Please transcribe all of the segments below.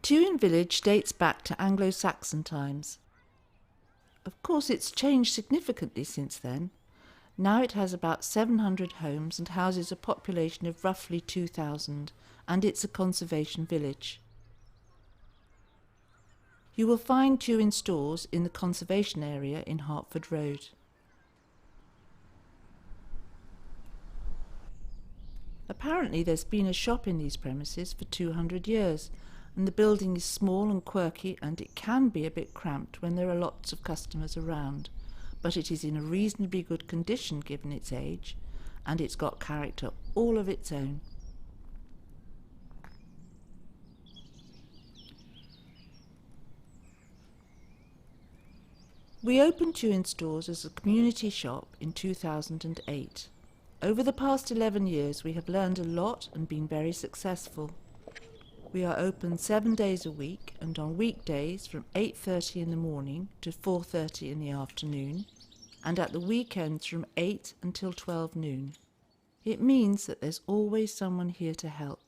Tewin Village dates back to Anglo-Saxon times. Of course, it's changed significantly since then. Now it has about 700 homes and houses a population of roughly 2,000, and it's a conservation village. You will find Tewin Stores in the conservation area in Hertford Road. Apparently there's been a shop in these premises for 200 years, and the building is small and quirky, and it can be a bit cramped when there are lots of customers around, but it is in a reasonably good condition given its age, and it's got character all of its own. We opened Tewin Stores as a community shop in 2008. Over the past 11 years we have learned a lot and been very successful. We are open 7 days a week, and on weekdays from 8:30 in the morning to 4:30 in the afternoon, and at the weekends from 8 until 12 noon. It means that there's always someone here to help.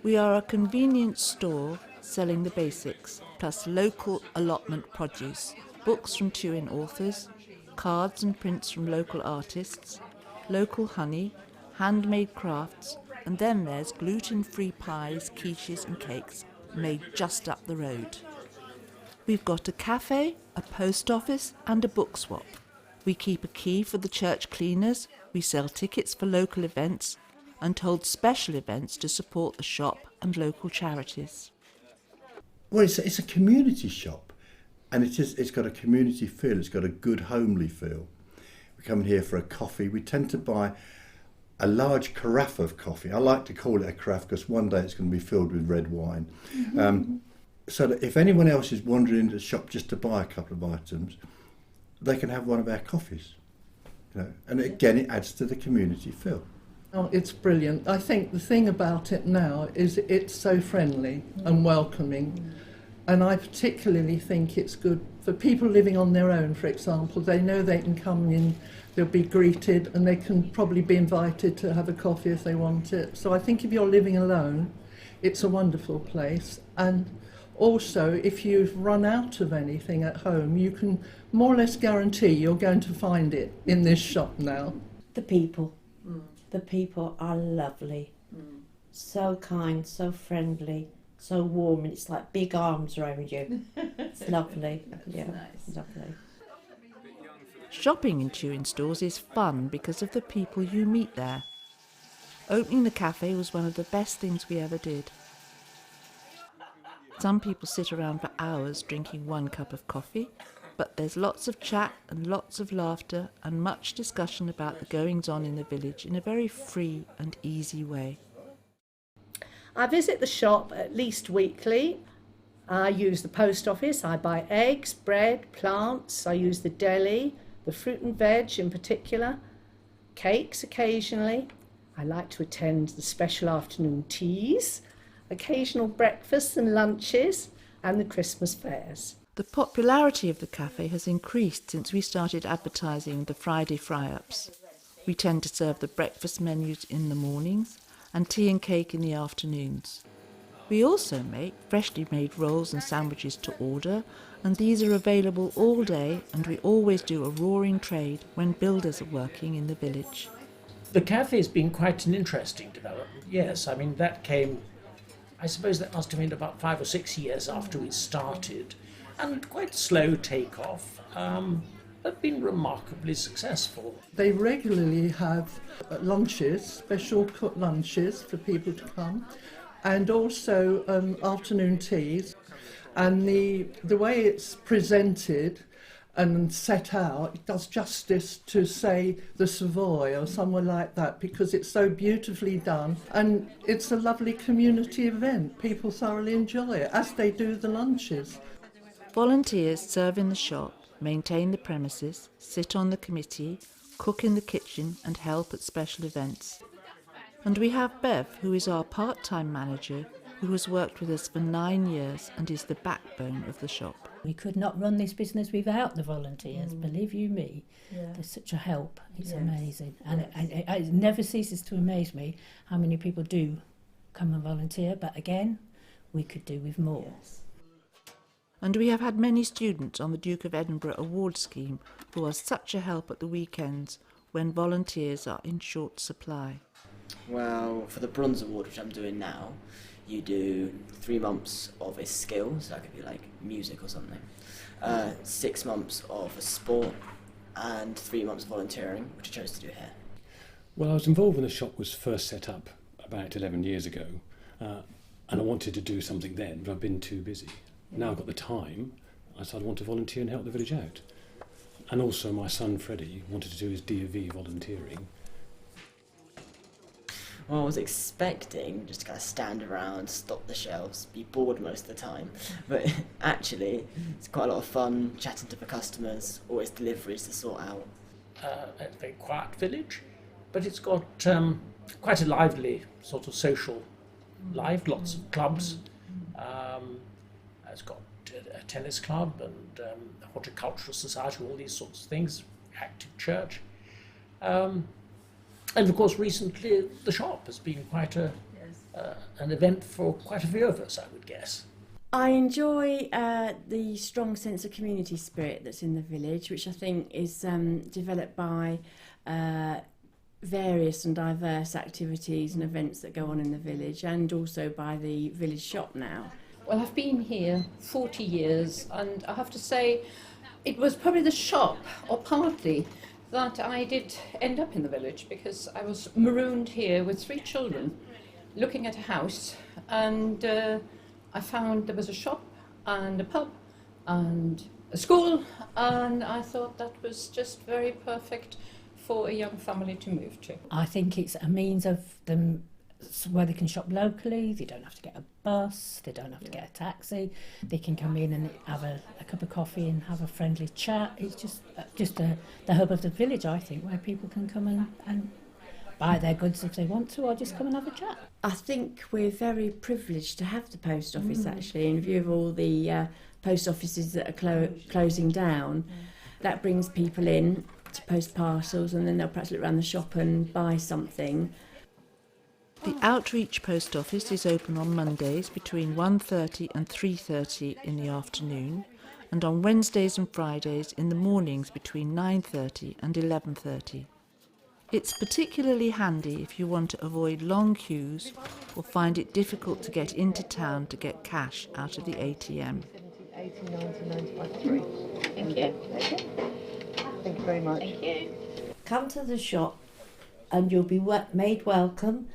We are a convenience store selling the basics, plus local allotment produce, books from Tewin authors, cards and prints from local artists, local honey, handmade crafts, and then there's gluten-free pies, quiches and cakes made just up the road. We've got a cafe, a post office and a book swap. We keep a key for the church cleaners, we sell tickets for local events and hold special events to support the shop and local charities. Well, it's a community shop, and it's got a community feel, it's got a good homely feel. We come in here for a coffee, we tend to buy a large carafe of coffee. I like to call it a carafe because one day it's going to be filled with red wine. So that if anyone else is wandering into the shop just to buy a couple of items, they can have one of our coffees. And again, it adds to the community feel. Oh, it's brilliant. I think the thing about it now is it's so friendly and welcoming, and I particularly think it's good for people living on their own, for example. They know they can come in, they'll be greeted, and they can probably be invited to have a coffee if they want it. So I think if you're living alone, it's a wonderful place. And also, if you've run out of anything at home, you can more or less guarantee you're going to find it in this shop now. The people. The people are lovely, so kind, so friendly, so warm, and it's like big arms around you. It's lovely. Yeah, nice. Lovely. Shopping in Tewin Stores is fun because of the people you meet there. Opening the cafe was one of the best things we ever did. Some people sit around for hours drinking 1 cup of coffee, but there's lots of chat and lots of laughter and much discussion about the goings-on in the village in a very free and easy way. I visit the shop at least weekly. I use the post office, I buy eggs, bread, plants, I use the deli, the fruit and veg in particular, cakes occasionally. I like to attend the special afternoon teas, occasional breakfasts and lunches, and the Christmas fairs. The popularity of the cafe has increased since we started advertising the Friday fry-ups. We tend to serve the breakfast menus in the mornings and tea and cake in the afternoons. We also make freshly made rolls and sandwiches to order, and these are available all day, and we always do a roaring trade when builders are working in the village. The cafe has been quite an interesting development, yes. I mean, that came, I suppose that must have been about 5 or 6 years after we started. And quite slow take-off, but been remarkably successful. They regularly have lunches, special cooked lunches for people to come, and also afternoon teas. And the way it's presented and set out, it does justice to, say, the Savoy or somewhere like that, because it's so beautifully done, and it's a lovely community event. People thoroughly enjoy it, as they do the lunches. Volunteers serve in the shop, maintain the premises, sit on the committee, cook in the kitchen and help at special events. And we have Bev, who is our part-time manager, who has worked with us for 9 years and is the backbone of the shop. We could not run this business without the volunteers, believe you me. Yeah. They're such a help, it's amazing. And it never ceases to amaze me how many people do come and volunteer, but again, we could do with more. And we have had many students on the Duke of Edinburgh Award Scheme who are such a help at the weekends when volunteers are in short supply. Well, for the Bronze Award, which I'm doing now, you do 3 months of a skill, so that could be like music or something, 6 months of a sport, and 3 months of volunteering, which I chose to do here. Well, I was involved when the shop was first set up about 11 years ago, and I wanted to do something then, but I've been too busy. Now I've got the time, I decided I want to volunteer and help the village out. And also my son Freddie wanted to do his D.V. volunteering. Well, I was expecting just to kind of stand around, stock the shelves, be bored most of the time. But actually, it's quite a lot of fun, chatting to the customers, always deliveries to sort out. A very quiet village, but it's got quite a lively sort of social life, lots of clubs. It's got a tennis club and a horticultural society, all these sorts of things, active church. And of course, recently the shop has been quite an event for quite a few of us, I would guess. I enjoy the strong sense of community spirit that's in the village, which I think is developed by various and diverse activities and events that go on in the village, and also by the village shop now. Well, I've been here 40 years, and I have to say it was probably the shop, or partly, that I did end up in the village, because I was marooned here with 3 children looking at a house, and I found there was a shop and a pub and a school, and I thought that was just very perfect for a young family to move to. I think it's a means of them where they can shop locally. They don't have to get a bus, they don't have to get a taxi, they can come in and have a cup of coffee and have a friendly chat. It's just the hub of the village, I think, where people can come and buy their goods if they want to, or just come and have a chat. I think we're very privileged to have the post office, actually, in view of all the post offices that are closing down. That brings people in to post parcels, and then they'll perhaps look around the shop and buy something. The Outreach Post Office is open on Mondays between 1:30 and 3:30 in the afternoon, and on Wednesdays and Fridays in the mornings between 9:30 and 11:30. It's particularly handy if you want to avoid long queues or find it difficult to get into town to get cash out of the ATM. Thank you. Thank you very much. Thank you. Come to the shop and you'll be made welcome,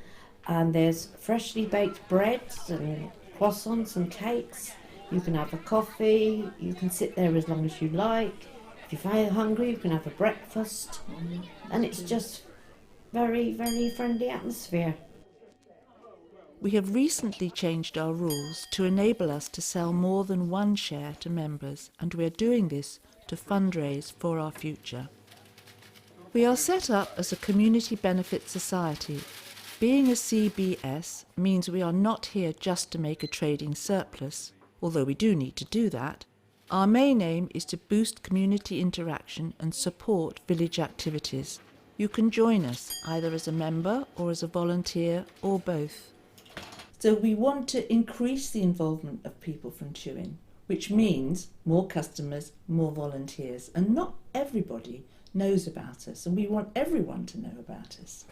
and there's freshly baked breads and croissants and cakes. You can have a coffee, you can sit there as long as you like. If you're very hungry, you can have a breakfast, and it's just very, very friendly atmosphere. We have recently changed our rules to enable us to sell more than one share to members, and we are doing this to fundraise for our future. We are set up as a community benefit society. Being a CBS means we are not here just to make a trading surplus, although we do need to do that. Our main aim is to boost community interaction and support village activities. You can join us either as a member or as a volunteer, or both. So we want to increase the involvement of people from Tewin, which means more customers, more volunteers, and not everybody knows about us, and we want everyone to know about us.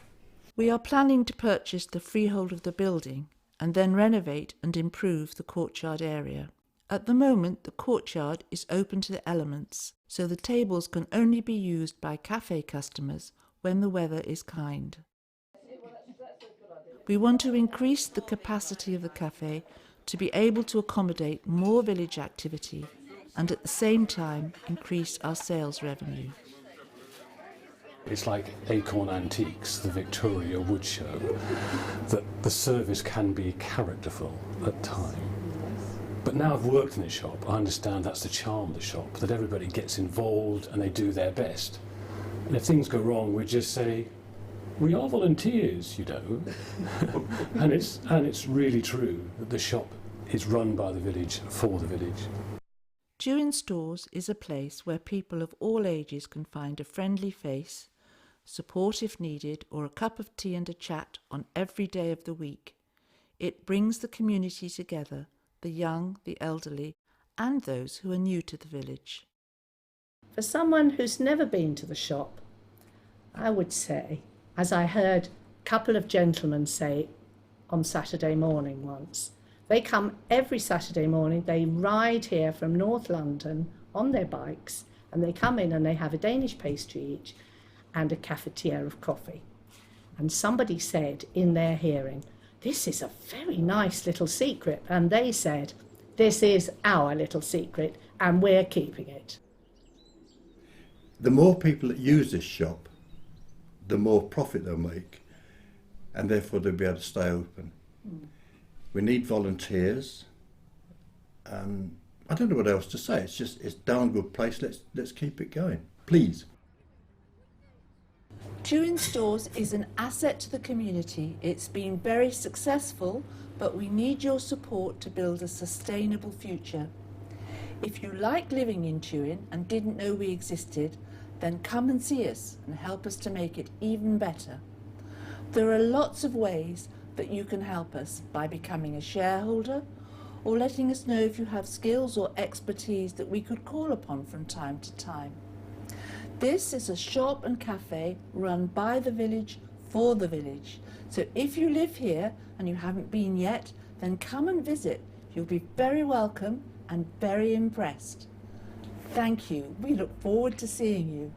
We are planning to purchase the freehold of the building and then renovate and improve the courtyard area. At the moment, the courtyard is open to the elements, so the tables can only be used by cafe customers when the weather is kind. We want to increase the capacity of the cafe to be able to accommodate more village activity and at the same time increase our sales revenue. It's like Acorn Antiques, the Victoria Wood Show, that the service can be characterful at times. But now I've worked in the shop, I understand that's the charm of the shop, that everybody gets involved and they do their best. And if things go wrong, we just say, we are volunteers, you know. and it's really true that the shop is run by the village for the village. Tewin Stores is a place where people of all ages can find a friendly face, support if needed, or a cup of tea and a chat on every day of the week. It brings the community together, the young, the elderly, and those who are new to the village. For someone who's never been to the shop, I would say, as I heard a couple of gentlemen say on Saturday morning once, they come every Saturday morning, they ride here from North London on their bikes, and they come in and they have a Danish pastry each and a cafetiere of coffee. And somebody said in their hearing, "This is a very nice little secret." And they said, "This is our little secret and we're keeping it." The more people that use this shop, the more profit they'll make, and therefore they'll be able to stay open. We need volunteers. I don't know what else to say. It's a darn good place. Let's keep it going, please. Tewin Stores is an asset to the community. It's been very successful, but we need your support to build a sustainable future. If you like living in Tewin and didn't know we existed, then come and see us and help us to make it even better. There are lots of ways that you can help us by becoming a shareholder or letting us know if you have skills or expertise that we could call upon from time to time. This is a shop and cafe run by the village for the village. So if you live here and you haven't been yet, then come and visit. You'll be very welcome and very impressed. Thank you. We look forward to seeing you.